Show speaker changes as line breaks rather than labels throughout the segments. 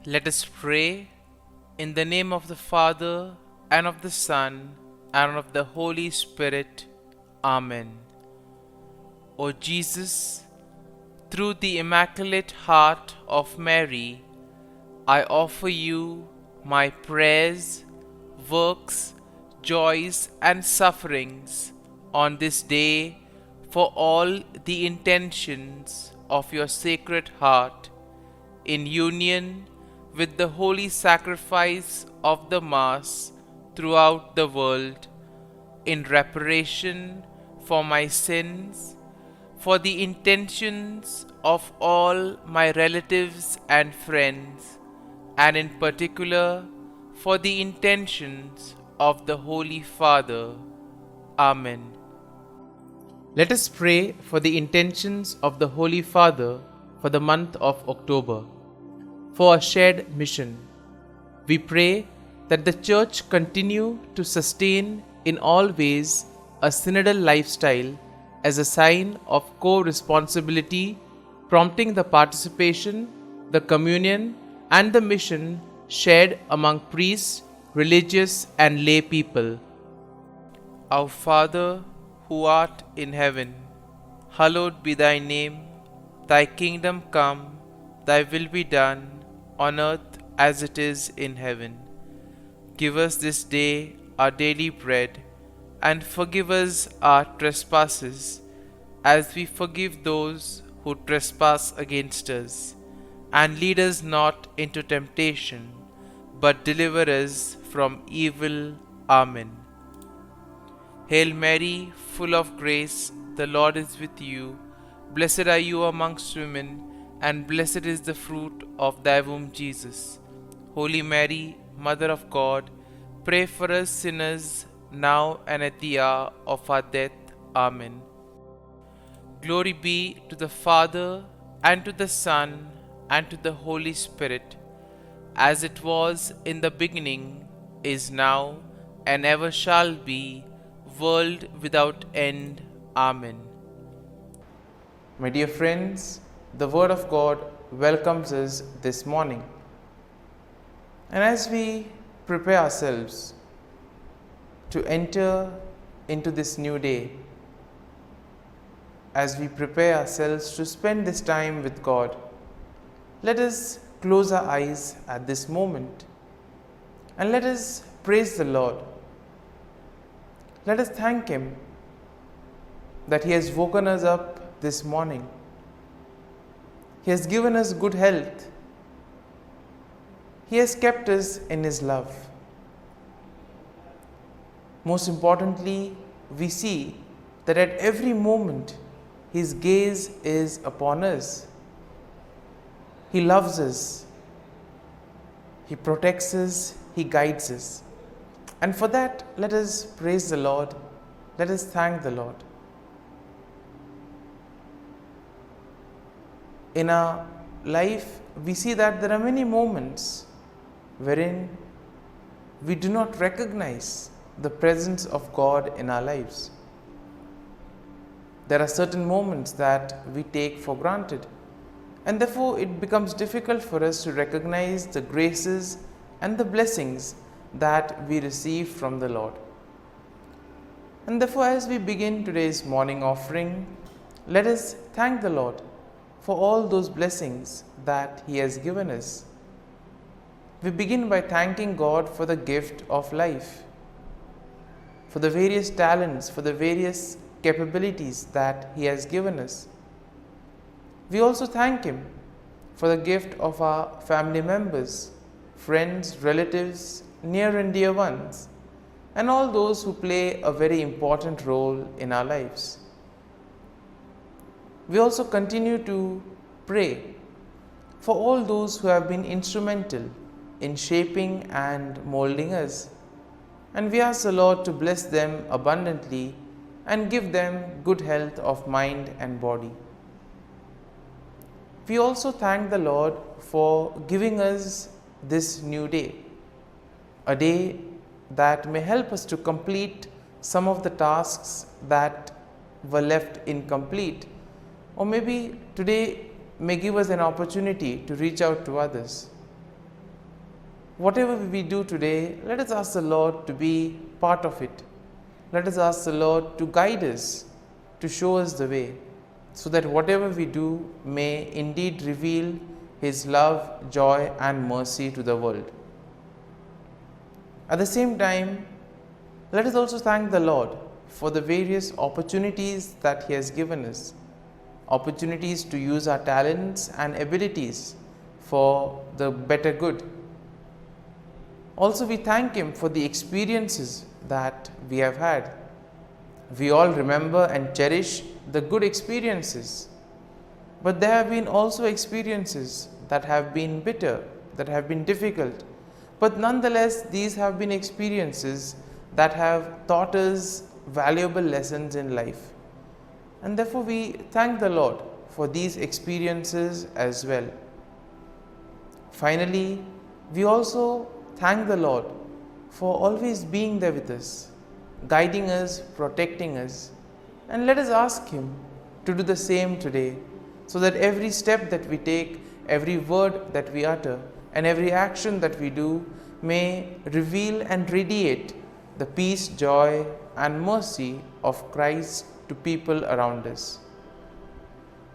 Let us pray in the name of the Father, and of the Son, and of the Holy Spirit. Amen. O Jesus, through the Immaculate Heart of Mary, I offer you my prayers, works, joys, and sufferings on this day for all the intentions of your Sacred Heart, in union with the holy sacrifice of the Mass throughout the world, in reparation for my sins, for the intentions of all my relatives and friends, and in particular for the intentions of the Holy Father. Amen. Let us pray for the intentions of the Holy Father for the month of October. For a shared mission, we pray that the Church continue to sustain in all ways a synodal lifestyle as a sign of co-responsibility, prompting the participation, the communion, and the mission shared among priests, religious, and lay people. Our Father, who art in heaven, hallowed be thy name. Thy kingdom come, thy will be done, on earth as it is in heaven. Give us this day our daily bread, and forgive us our trespasses, as we forgive those who trespass against us. And lead us not into temptation, but deliver us from evil. Amen. Hail Mary, full of grace, the Lord is with you. Blessed are you amongst women, and blessed is the fruit of thy womb, Jesus. Holy Mary, Mother of God, pray for us sinners, now and at the hour of our death. Amen. Glory be to the Father, and to the Son, and to the Holy Spirit, as it was in the beginning, is now, and ever shall be, world without end. Amen. My dear friends, the Word of God welcomes us this morning. And as we prepare ourselves to enter into this new day, as we prepare ourselves to spend this time with God, let us close our eyes at this moment and let us praise the Lord. Let us thank Him that He has woken us up this morning. He has given us good health. He has kept us in His love. Most importantly, we see that at every moment His gaze is upon us. He loves us. He protects us. He guides us. And for that, let us praise the Lord. Let us thank the Lord. In our life, we see that there are many moments wherein we do not recognize the presence of God in our lives. There are certain moments that we take for granted, and therefore it becomes difficult for us to recognize the graces and the blessings that we receive from the Lord. And therefore, as we begin today's morning offering, let us thank the Lord for all those blessings that He has given us. We begin by thanking God for the gift of life, for the various talents, for the various capabilities that He has given us. We also thank Him for the gift of our family members, friends, relatives, near and dear ones, and all those who play a very important role in our lives. We also continue to pray for all those who have been instrumental in shaping and molding us, and we ask the Lord to bless them abundantly and give them good health of mind and body. We also thank the Lord for giving us this new day, a day that may help us to complete some of the tasks that were left incomplete, or maybe today may give us an opportunity to reach out to others. whatever we do today, let us ask the Lord to be part of it. Let us ask the Lord to guide us, to show us the way, so that whatever we do may indeed reveal His love, joy and mercy to the world. At the same time, let us also thank the Lord for the various opportunities that He has given us, opportunities to use our talents and abilities for the better good. Also, we thank Him for the experiences that we have had. We all remember and cherish the good experiences, but there have been also experiences that have been bitter, that have been difficult, but nonetheless these have been experiences that have taught us valuable lessons in life, and therefore we thank the Lord for these experiences as well. Finally, we also thank the Lord for always being there with us, guiding us, protecting us, and let us ask Him to do the same today, so that every step that we take, every word that we utter, and every action that we do may reveal and radiate the peace, joy and mercy of Christ to people around us.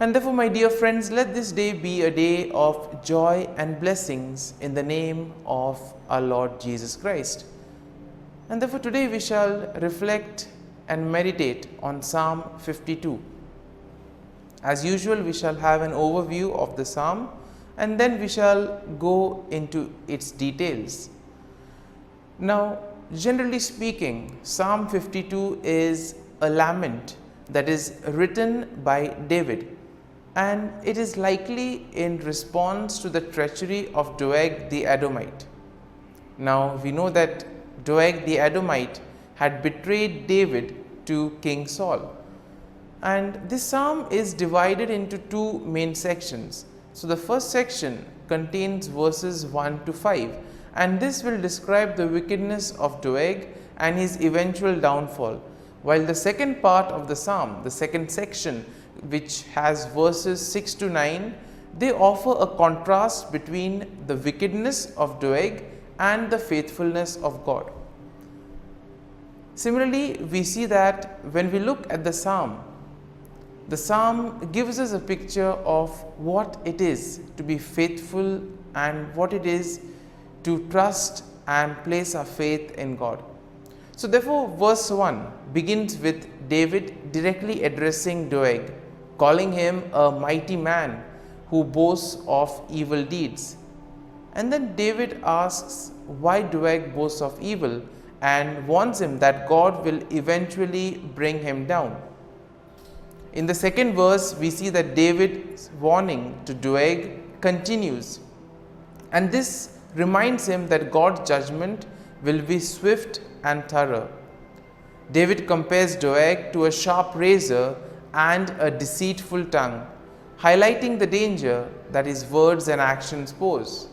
And therefore, my dear friends, let this day be a day of joy and blessings in the name of our Lord Jesus Christ. And therefore, today we shall reflect and meditate on Psalm 52. As usual, we shall have an overview of the psalm and then we shall go into its details. Now, generally speaking, Psalm 52 is a lament that is written by David, and it is likely in response to the treachery of Doeg the Edomite. Now, we know that Doeg the Edomite had betrayed David to King Saul, and this psalm is divided into two main sections. So, the first section contains verses 1 to 5, and this will describe the wickedness of Doeg and his eventual downfall, while the second part of the psalm, the second section, which has verses 6 to 9, they offer a contrast between the wickedness of Doeg and the faithfulness of God. Similarly, we see that when we look at the psalm gives us a picture of what it is to be faithful and what it is to trust and place our faith in God. So therefore, verse 1 begins with David directly addressing Doeg, calling him a mighty man who boasts of evil deeds. And then David asks why Doeg boasts of evil and warns him that God will eventually bring him down. In the second verse, we see that David's warning to Doeg continues, and this reminds him that God's judgment will be swift and thorough. David compares Doeg to a sharp razor and a deceitful tongue, highlighting the danger that his words and actions pose.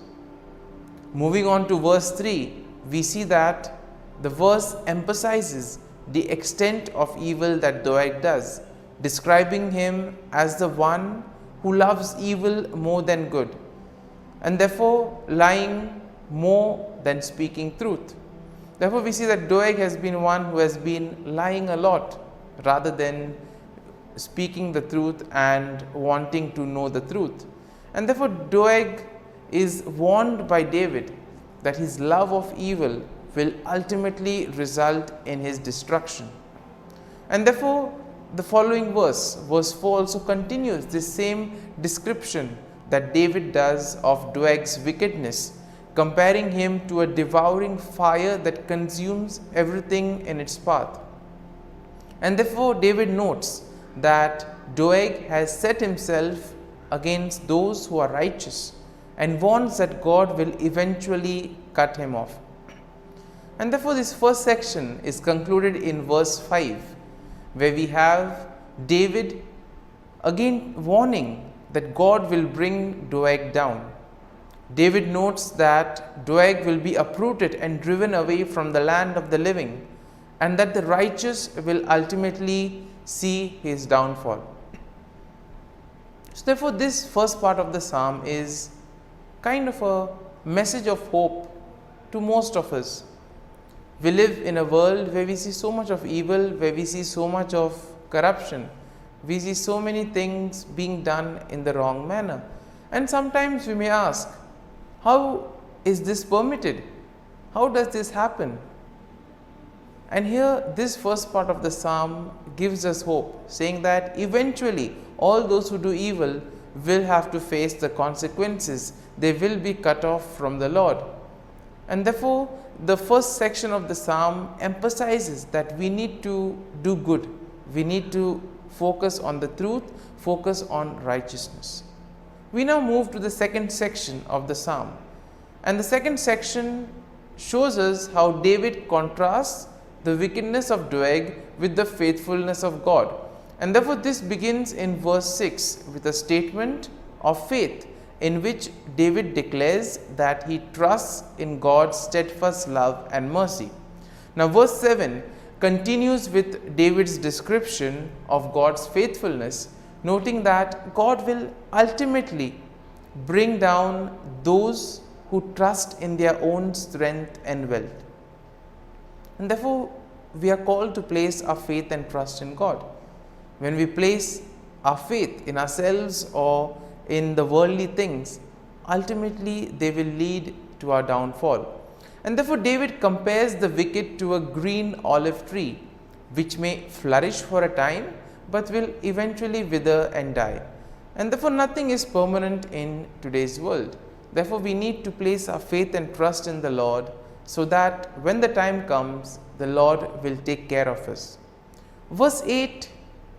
Moving on to verse 3, we see that the verse emphasizes the extent of evil that Doeg does, describing him as the one who loves evil more than good, and therefore lying more than speaking truth. Therefore, we see that Doeg has been one who has been lying a lot rather than speaking the truth and wanting to know the truth. And therefore, Doeg is warned by David that his love of evil will ultimately result in his destruction. And therefore, the following verse 4 also continues this same description that David does of Doeg's wickedness, comparing him to a devouring fire that consumes everything in its path. And therefore, David notes that Doeg has set himself against those who are righteous and warns that God will eventually cut him off. And therefore, this first section is concluded in verse 5, where we have David again warning that God will bring Doeg down. David notes that Doeg will be uprooted and driven away from the land of the living, and that the righteous will ultimately see his downfall. So therefore, this first part of the psalm is kind of a message of hope to most of us. We live in a world where we see so much of evil, where we see so much of corruption. We see so many things being done in the wrong manner. And sometimes we may ask, how is this permitted? How does this happen? And here, this first part of the psalm gives us hope, saying that eventually all those who do evil will have to face the consequences. They will be cut off from the Lord. And therefore, the first section of the psalm emphasizes that we need to do good. We need to focus on the truth, focus on righteousness. We now move to the second section of the psalm. And the second section shows us how David contrasts the wickedness of Doeg with the faithfulness of God. And therefore, this begins in verse 6 with a statement of faith in which David declares that he trusts in God's steadfast love and mercy. Now, verse 7 continues with David's description of God's faithfulness, noting that God will ultimately bring down those who trust in their own strength and wealth. And therefore, we are called to place our faith and trust in God. When we place our faith in ourselves or in the worldly things, ultimately they will lead to our downfall. And therefore, David compares the wicked to a green olive tree, which may flourish for a time, but will eventually wither and die. And therefore, nothing is permanent in today's world. Therefore, we need to place our faith and trust in the Lord, so that when the time comes, the Lord will take care of us. Verse 8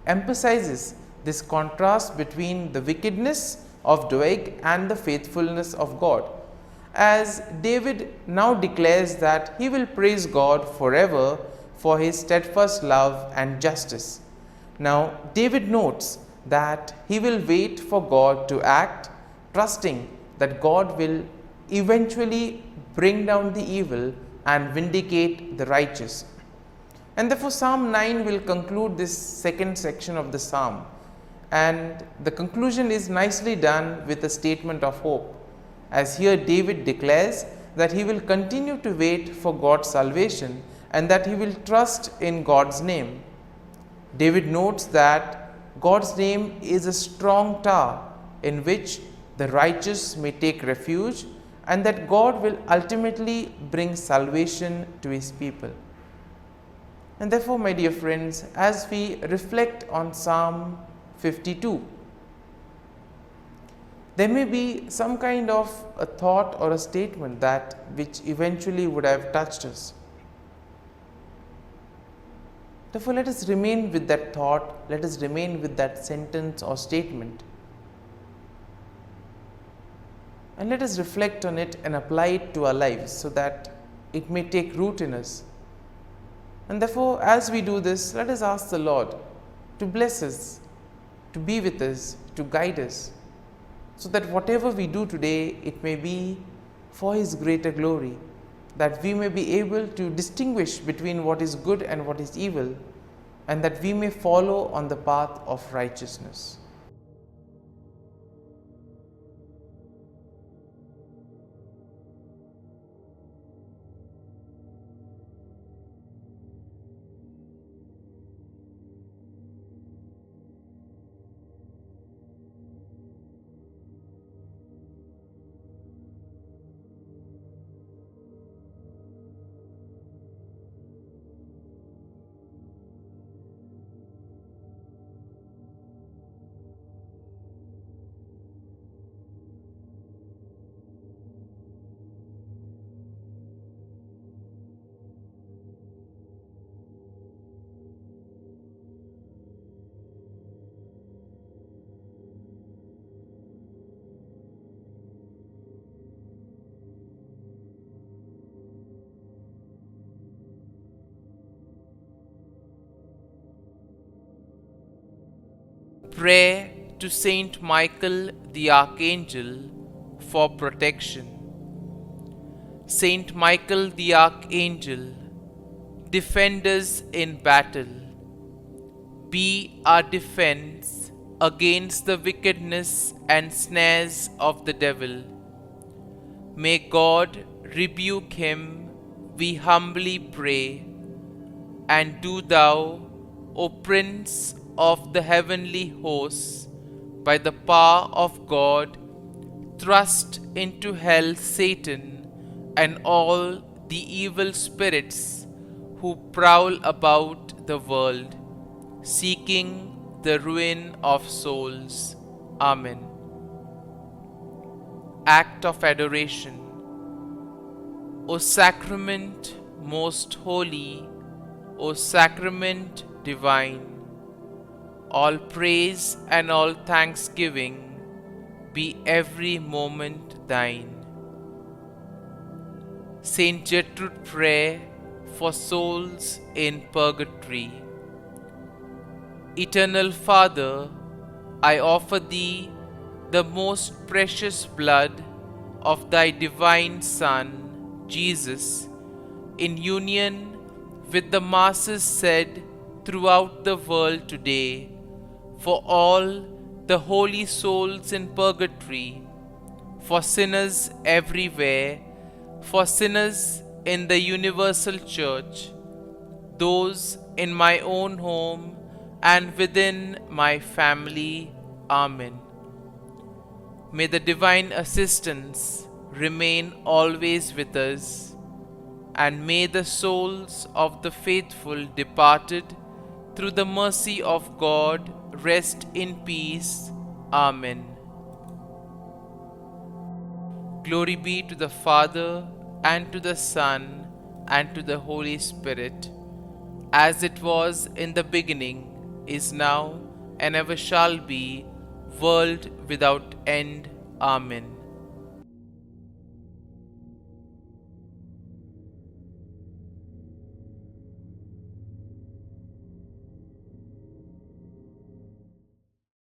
emphasizes this contrast between the wickedness of Doeg and the faithfulness of God, as David now declares that he will praise God forever for his steadfast love and justice. Now, David notes that he will wait for God to act, trusting that God will eventually bring down the evil and vindicate the righteous. And therefore, Psalm 9 will conclude this second section of the psalm. And the conclusion is nicely done with a statement of hope, as here David declares that he will continue to wait for God's salvation and that he will trust in God's name. David notes that God's name is a strong tower in which the righteous may take refuge, and that God will ultimately bring salvation to his people. And therefore, my dear friends, as we reflect on Psalm 52, there may be some kind of a thought or a statement that which eventually would have touched us. Therefore, let us remain with that thought, let us remain with that sentence or statement, and let us reflect on it and apply it to our lives so that it may take root in us. And therefore, as we do this, let us ask the Lord to bless us, to be with us, to guide us, so that whatever we do today, it may be for his greater glory, that we may be able to distinguish between what is good and what is evil, and that we may follow on the path of righteousness. Prayer to Saint Michael the Archangel for protection. Saint Michael the Archangel, defend us in battle. Be our defense against the wickedness and snares of the devil. May God rebuke him, we humbly pray. And do thou, O Prince of the heavenly hosts, by the power of God, thrust into hell Satan and all the evil spirits who prowl about the world, seeking the ruin of souls. Amen. Act of Adoration. O Sacrament most holy, O Sacrament divine, all praise and all thanksgiving be every moment thine. Saint Gertrude Prayer for souls in purgatory. Eternal Father, I offer Thee the most precious blood of Thy divine Son, Jesus, in union with the masses said throughout the world today, for all the holy souls in purgatory, for sinners everywhere, for sinners in the universal church, those in my own home and within my family. Amen. May the divine assistance remain always with us, and may the souls of the faithful departed through the mercy of God rest in peace. Amen. Glory be to the Father, and to the Son, and to the Holy Spirit, as it was in the beginning, is now, and ever shall be, world without end. Amen.